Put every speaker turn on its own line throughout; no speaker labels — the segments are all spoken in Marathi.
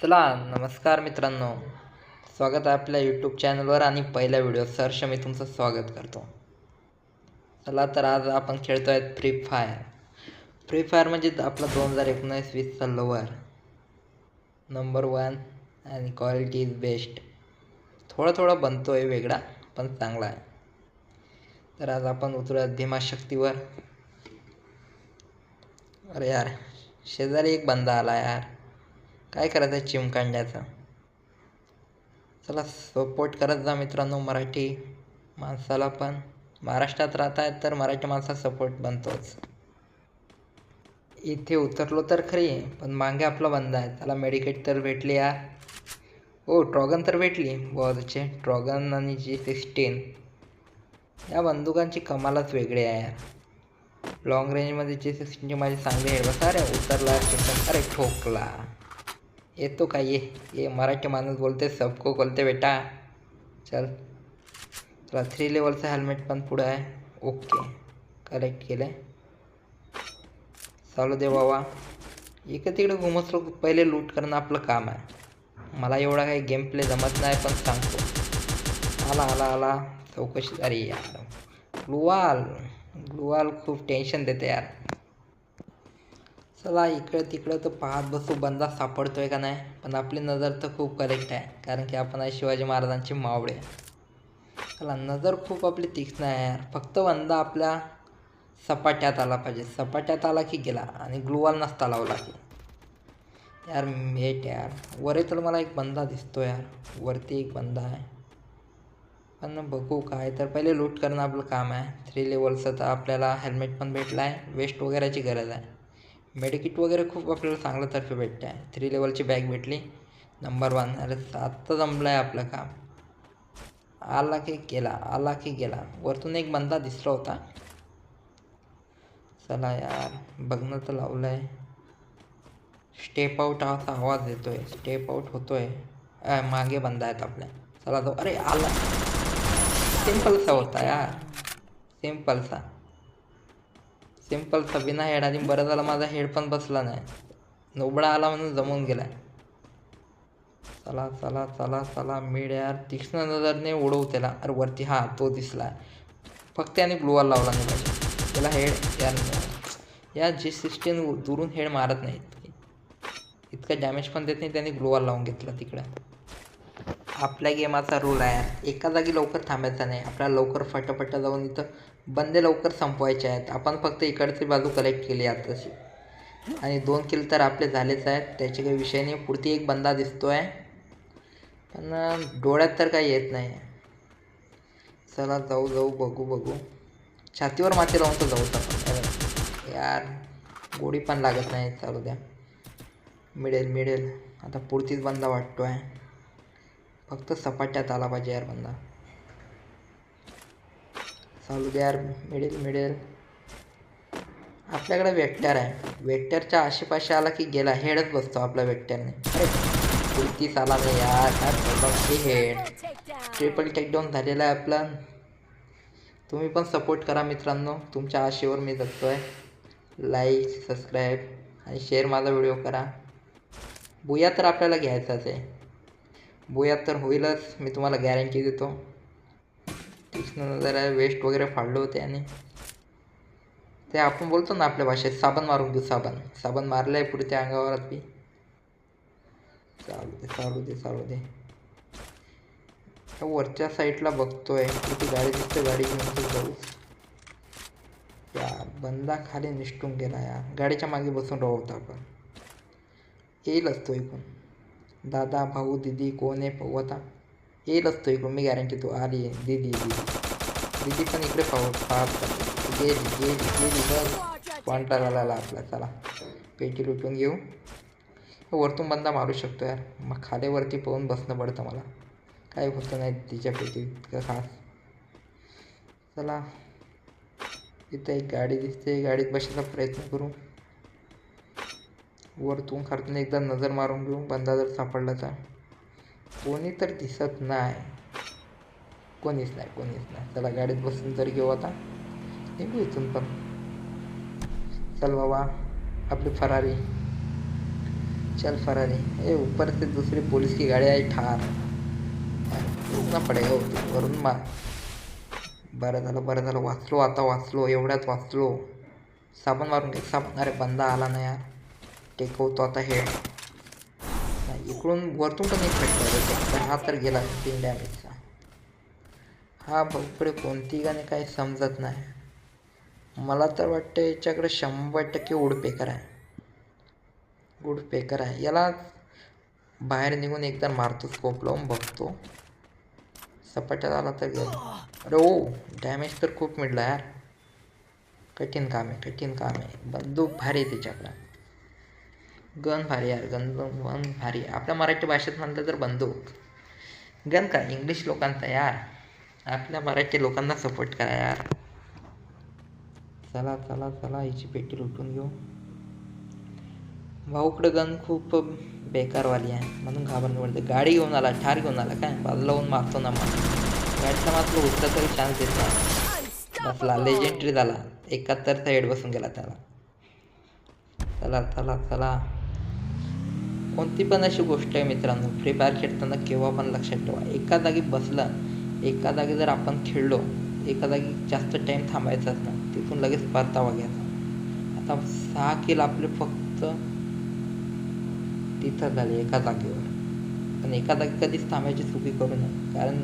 चला नमस्कार मित्रांनो, स्वागत आहे आपल्या यूट्यूब चॅनलवर आणि पहिल्या व्हिडिओ सहर्ष मी तुमचं स्वागत करतो. चला तर आज आपण खेळतो आहे फ्री फायर म्हणजे आपला 2019-20चा लवर नंबर 1 आणि क्वालिटी इज बेस्ट. थोडा बनतोय वेगळा पण चांगला आहे. तर आज आपण उतरूयात भीमाशक्तीवर. अरे यार, शेजारी एक बंदा आला यार, काय करायचं चिमकांड्याचं. चला सपोर्ट करत जा मित्रांनो मराठी माणसाला, पण महाराष्ट्रात राहत आहेत तर मराठी माणसाला सपोर्ट बनतोच. इथे उतरलो तर खरी, पण मागे आपला बंदा आहे. त्याला मेडिकेट तर भेटली यार. ओ ट्रॉगन तर भेटली. बॉलचे ट्रॉगन आणि G16 या बंदुकांची कमालच वेगळी आहे यार. लॉंग रेंजमध्ये G16ची माझी चांगली हेड बस. अरे उतरला चिमकन, अरे ठोकला. येतो का ये मराठी माणूस बोलते सबको बोलते बेटा. चल चला 3 लेवलचं हेल्मेट पण पुढं आहे. ओके कलेक्ट केलं. चालू दे बाबा. इकडे तिकडे घुमसलो, पहिले लूट करणं आपलं काम आहे. मला एवढा काही गेम प्ले जमत नाही पण सांगतो. आला चौकशी. अरे यार ग्लुवाल खूप टेन्शन देते यार. चला इकडं तिकडं तर पाहत बसू बंदा सापडतोय का नाही. पण आपली नजर तर खूप करेक्ट आहे, कारण की आपण आहे शिवाजी महाराजांचे मावळे. चला नजर खूप आपली तीक्ष्ण आहे यार. फक्त बंदा आपल्या सपाट्यात आला पाहिजे. सपाट्यात आला की गेला, आणि ग्लुवाल नसता लावला की यार मेट यार. वर तर मला एक बंदा दिसतो यार, वरती एक बंदा आहे. पण बघू काय, तर पहिले लूट करणं आपलं काम आहे. 3 लेवलचं तर आपल्याला हेल्मेट पण भेटला आहे. वेस्ट वगैरेची गरज आहे. मेडिकिट वगैरे खूप आपल्याला चांगलं तर्फे भेटते आहे. 3 लेवलची बॅग भेटली नंबर 1. अरे आत्ता जमलं आहे आपलं काम. आला की गेला. वरतून एक बंदा दिसला होता. चला यार बघणं तर लावलं आहे. स्टेप आउट असा आवाज येतोय. स्टेप आउट होतोय. मागे बंदा आहेत आपल्या. चला तो. अरे आला. सिम्पलचा होता यार. सिम्पलचा बिना हेड. आणि बरं झालं माझा हेड पण बसला नाही. नोबडा आला म्हणून जमून गेलाय. चला मिड यार. तीक्ष्ण नजरने उडवू त्याला. अरे वरती हा तो दिसला. फक्त त्याने ग्लुवाल लावला नाही पाहिजे त्याला. हेड या G16 दुरून हेड मारत नाही. इतका डॅमेज पण देत नाही. त्याने ग्लुवाल लावून घेतला तिकडं. आपल्या गेमाचा रूल आहे यार, एका जागी लवकर थांबायचा नाही. आपल्याला लवकर फटाफट जाऊन इथं बंदे लवकर संपवायचे आहेत. आपण फक्त इकडची बाजू कलेक्ट केली आहे तशी, आणि 2 किल तर आपले झालेच आहेत. त्याचे काही विषय नाही. पुढती एक बंदा दिसतो आहे, पण डोळ्यात तर काही येत नाही. चला जाऊ बघू. छातीवर माती लावून तर जाऊच आपण यार. गोळी पण लागत नाही. चालू द्या. मिळेल. आता पुढतीच बंदा वाटतो आहे. फक्त सपाट्यात आला पाहिजे यार बंदा. चालू द्या यार. मिळेल. आपल्याकडे वेक्टर आहे. वेक्टरच्या आशेपाशे आला की गेला. हेडच बसतो आपला वेक्टरने. अरे पुढतीच आला नाही यार. काय हेड. ट्रिपल टेकडाऊन झालेला आहे आपला. तुम्ही पण सपोर्ट करा मित्रांनो. तुमच्या आशेवर मी जगतोय. लाईक, सबस्क्राईब आणि शेअर माझा व्हिडिओ करा. बुया तर आपल्याला घ्यायचाच आहे. बुया तर होईलच, मी तुम्हाला गॅरंटी देतो. तीक्ष्ण जरा वेस्ट वगैरे फाडलं होते. आणि ते आपण बोलतो ना आपल्या भाषेत, साबण मारून घेऊ. साबण मारलं आहे पुढे त्या अंगावर बी. चालू दे. वरच्या साईडला बघतोय किती गाडी दिसते. गाडी घेऊन जाऊ या. बंदा खाली निष्ठून गेला यार. गाडीच्या मागे बसून राहू होता आपण. येईलच तो इकडून. दादा भाऊ दीदी कोण आहे पाहू आता. येईलच तो इकडून, मी गॅरंटी. तो आली आहे दीदी पण इकडे पाहत गेली बस. पॉइंटला झाला आपला. चला पेटी लुटून घेऊ. वरतून बंदा मारू शकतो यार. मग खालीवरती पाहून बसणं पडतं मला. काही होतं नाही तिच्या पेटी इतकं खास. चला इथं एक गाडी दिसते. गाडीत बसायचा प्रयत्न करू. वरतून खालतून एकदा नजर मारून घेऊ. बंदा जर सापडला तर. कोणी तर दिसत नाही. कोणीच नाही. चला गाडीत बसून तर घेऊ. आता निघू इथून पण. चल बाबा आपली फरारी. चल फरारी। ए ऊपर से दूसरी पुलिस की गाड़ी आई ठार। रुकना पडेगा होती वरून मार। बरं झालं वाचलो, आता वाचलो, एवढ्यात वाचलो. साबण मारून घे साबण. अरे बंदा आला ना यार. टेकवतो आता हेड. नाही इकडून वरतून पण एक भेटतो. हा तर गेला 3 डॅमेजचा. हा भाऊकडे कोणती गाणे काही समजत नाही. मला तर वाटतं याच्याकडे 100% वुडपेकर आहे. वुडपेकर आहे. याला बाहेर निघून एकदा मारतो, स्कोप लावून बघतो. सपाट्यात आला तर गेला. अरे ओ डॅमेज तर खूप मिळला यार. कठीण काम आहे. बंदूक भारी आहे त्याच्याकडं. गन भारी यार. गन भारी. आपल्या मराठी भाषेत म्हणलं तर बंदूक. गन का इंग्लिश लोकांचा यार. आपल्या मराठी लोकांना सपोर्ट करा यार. चला हिची पेटी लुटून घेऊ. भाऊकडं गन खूप बेकारवाली आहे म्हणून घाबरून पडते. गाडी घेऊन आला, ठार घेऊन आला काय. बाजूला होऊन मारतो ना मग. गाडीचा मात्र उचला तरी चान्स देत नाही. बसला लेजेंडरी झाला. 71चा हेड बसून गेला त्याला. चला कोणती पण अशी गोष्ट आहे मित्रांनो, फ्री फायर खेळताना केव्हा पण लक्षात ठेवा. एका जागी बसला, एका जागी जर आपण खेळलो, एका जागी जास्त टाईम थांबायचाच नाही. तिथून लगेच परतावा घ्यायचा. आता 6 किल आपले फक्त तिथं झाले एका जागेवर. पण एका जागी कधीच थांबायची चुकी करू नये, कारण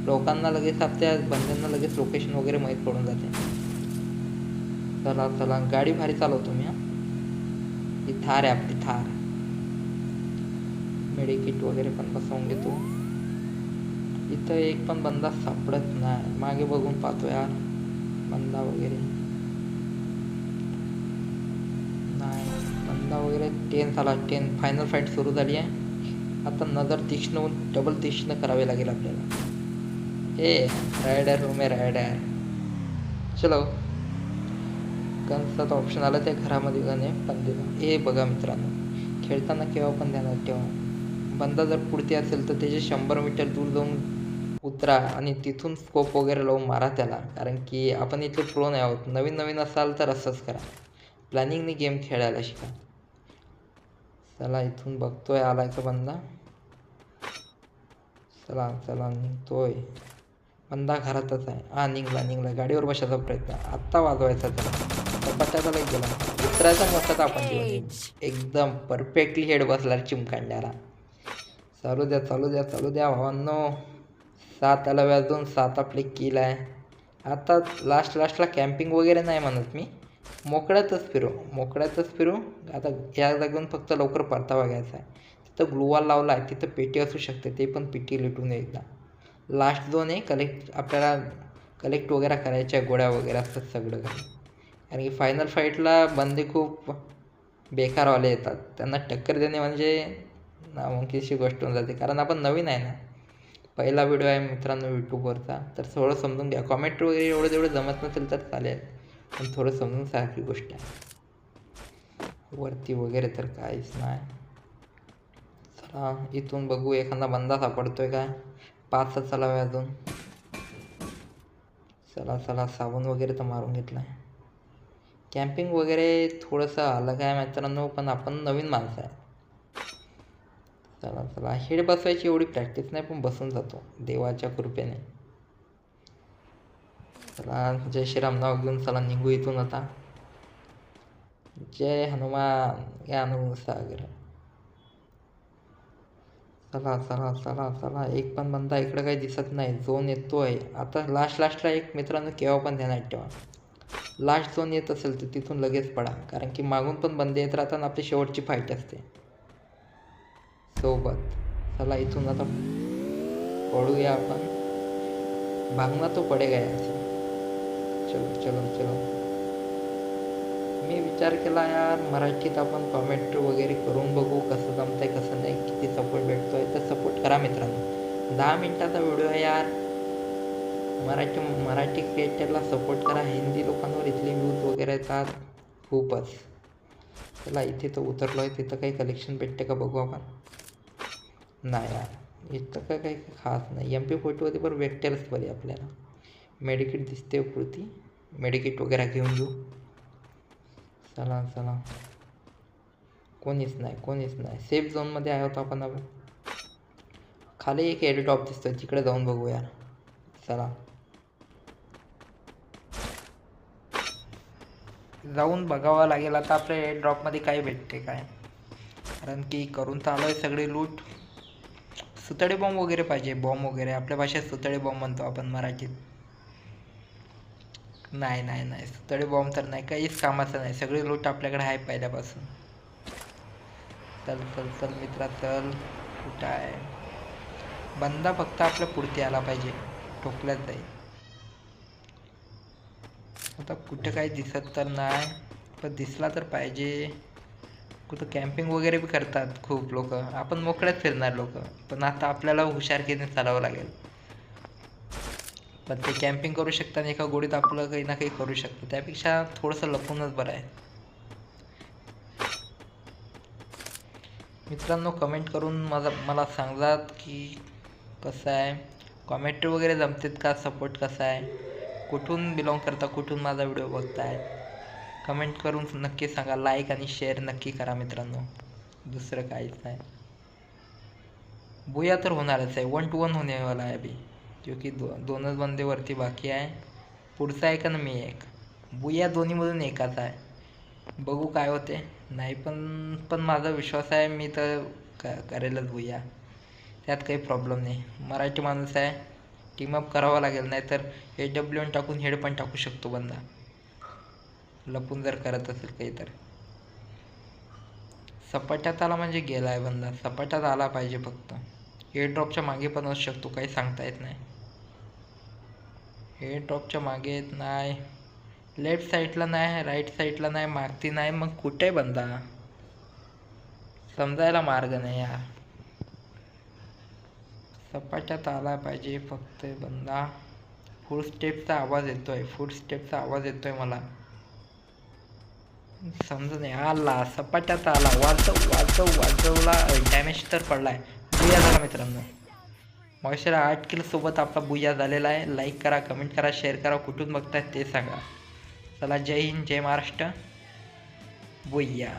लोकांना लगेच आपल्या बंद्यांना लगेच लोकेशन वगैरे माहीत पडून जाते. चला गाडी भारी चालवतो मी. ही थार आहे आपली थार. मेडिकिट वगैरे पण बसवून घेतो. इथं एक पण बंदा सापडत नाही. मागे बघून पाहतो यार बंदा वगैरे नाही. बंदा वगैरे 10 झाला. 10 फायनल फाईट सुरू झाली आहे. आता नजर तीक्ष्ण होऊन डबल तीक्ष्ण करावे लागेल आपल्याला. रायडर हो मे रायडर. चलो गनचा तर ऑप्शन आला त्या घरामध्ये गन आहे पण दिला. हे बघा मित्रांनो, खेळताना केव्हा पण ध्यानात ठेवा. बंदा जर पुढते असेल तर त्याचे 100 मीटर दूर जाऊन उतरा आणि तिथून स्कोप वगैरे लावून मारा त्याला. कारण की आपण इथले प्रो नाही आहोत. नवीन असाल तर असंच करा. प्लॅनिंगने गेम खेळायला शिका. चला इथून बघतोय आलाय का बंदा. चला निघतोय. बंदा घरातच आहे. हा निघला. गाडीवर बसायचा प्रयत्न. आत्ता वाजवायचा त्याला. पट्ट्याचा लाईक गेला. उतरायचा मोठा आपण देऊन एकदम परफेक्टली हेड बसला चिमकांड्याला. चालू द्या भावांनो. 7 आला वाजून 7 आपले किल आहे. आता लास्टला कॅम्पिंग वगैरे नाही म्हणत मी. मोकळ्यातच फिरू. आता या जागेहून फक्त लवकर परतावा घ्यायचा आहे. तिथं ग्लूवॉल लावला आहे. तिथं पेटी असू शकते. ते पण पेटी लुटून एकदा. लास्ट झोन आहे. आपल्याला कलेक्ट वगैरे करायच्या गोळ्या वगैरे असतात सगळं काही. कारण की फायनल फाईटला बंदे खूप बेकारवाले येतात. त्यांना टक्कर देणे म्हणजे नामुमकीनशी गोष्ट होऊन जाते. कारण आपण नवीन आहे ना. पहिला व्हिडिओ आहे मित्रांनो यूट्यूबवरचा. तर थोडं समजून घ्या. कॉमेंट वगैरे एवढं जमत नसेल तर चालेल, पण थोडं समजून सारखी गोष्ट आहे. वरती वगैरे तर काहीच नाही. चला इथून बघू एखादा बंदा सापडतोय काय. 5 चलावे अजून. चला साबण वगैरे तर मारून घेतला आहे. कॅम्पिंग वगैरे थोडंसं अलग आहे मित्रांनो, पण आपण नवीन माणसं आहे. चला हेड बसवायची एवढी प्रॅक्टिस नाही, पण बसून जातो देवाच्या कृपेने. चला जय श्रीराम नाव घेऊन चला निघू इथून आता. जय हनुमान या सागर. चला एक पण बंदा इकडे काही दिसत नाही. झोन येतोय आता लास्टला एक मित्रांनो केव्हा पण ध्यानात ठेवा. लास्ट झोन येत असेल तर तिथून लगेच पडा, कारण की मागून पण बंदे येत राहतात. आपली शेवटची फाईट असते सोबत. चला इथून आता पडूया आपण. भागना तो पडेगा यार. चलो मी विचार केला यार मराठीत आपण कॉमेंट्री वगैरे करून बघू कसं जमतंय कसं नाही, किती सपोर्ट भेटतोय. तर सपोर्ट करा मित्रांनो. 10 मिनिटाचा व्हिडिओ आहे यार. मराठी क्रिएटरला सपोर्ट करा. हिंदी लोकांवर इथले व्ह्यूज वगैरे येतात खूपच. चला इथे तर उतरलो आहे. तिथं काही कलेक्शन भेटते का बघू आपण. नाही यार इथं काही खास नाही. MP40 बरं वेक्टरच बरी आपल्याला. मेडिकिट दिसते पुरती. मेडिकिट वगैरे घेऊन घेऊ. चला कोणीच नाही. सेफ झोनमध्ये आहोत आपण अब. खाली एक एअर ड्रॉप दिसतोय, तिकडे जाऊन बघूया. चला जाऊन बघावं लागेल आता आपल्या एअर ड्रॉपमध्ये काय भेटते काय, कारण की करून तर आलोय सगळी लूट. सुतळे बॉम्ब वगैरे पाहिजे, बॉम्ब वगैरे आपल्या भाषेत सुतळे बॉम्ब म्हणतो आपण मराठीत. नाही सुतळे बॉम्ब तर नाही, काहीच कामाचं नाही. सगळी लूट आपल्याकडे आहे पहिल्यापासून. चल चल चल मित्रा चल. कुठं आहे बंदा? फक्त आपल्या पुढती आला पाहिजे, ठोकल्याच जाईल. आता कुठं काही दिसत तर नाही, पण दिसला तर पाहिजे. कुठं कॅम्पिंग वगैरे बी करतात खूप लोक, आपण मोकळ्यात फिरणार लोक. पण आता आपल्याला हुशारकीने चालावं लागेल. पण ते कॅम्पिंग करू शकतात आणि एका गोडीत आपलं काही ना काही करू शकतं, त्यापेक्षा थोडंसं लपूनच बरं आहे. मित्रांनो कमेंट करून मला सांगात की कसं आहे, कॉमेंट्री वगैरे जमतात का, सपोर्ट कसा आहे, कुठून बिलॉंग करता, कुठून माझा व्हिडिओ बघताय, कमेंट करून नक्की सांगा. लाईक आणि शेअर नक्की करा मित्रांनो, दुसरं काहीच नाही. बुया तर होणारच आहे, 1-1 होने वाला आहे अभी, क्योंकि दोनच बंदे वरती बाकी आहे. पुढचा एक आणि मी एक, बुया दोन्हीमधून एकाच आहे. बघू काय होते. नाही पण माझा विश्वास आहे, मी तर करेलच बुया, त्यात काही प्रॉब्लेम नाही. मराठी माणूस आहे, टीमअप करावा लागेल, नाहीतर AWM टाकून हेड पण टाकू शकतो बंदा, लपून जर करत असेल काही तर. सपाट्यात आला म्हणजे गेला आहे बंदा, सपाट्यात आला पाहिजे फक्त. एअर ड्रॉपच्या मागे पण असू शकतो, काही सांगता येत नाही. एअर ड्रॉपच्या मागे नाही, लेफ्ट साईडला नाही, राईट साईडला नाही, मागती नाही, मग कुठे बंदा समजायला मार्ग नाही यार. सपाट्यात आला पाहिजे फक्त बंदा. फुल स्टेपचा आवाज येतोय मला, समजा नाही. आला सपाट्यात आला, वाजवला, डॅमेज तर पडलाय. बुया झाला मित्रांनो, मॉइश्चर 8 किलो सोबत आपला बुया झालेला आहे. लाईक करा, कमेंट करा, शेअर करा, कुठून बघताय ते सांगा. चला जय हिंद, जय महाराष्ट्र, बुया.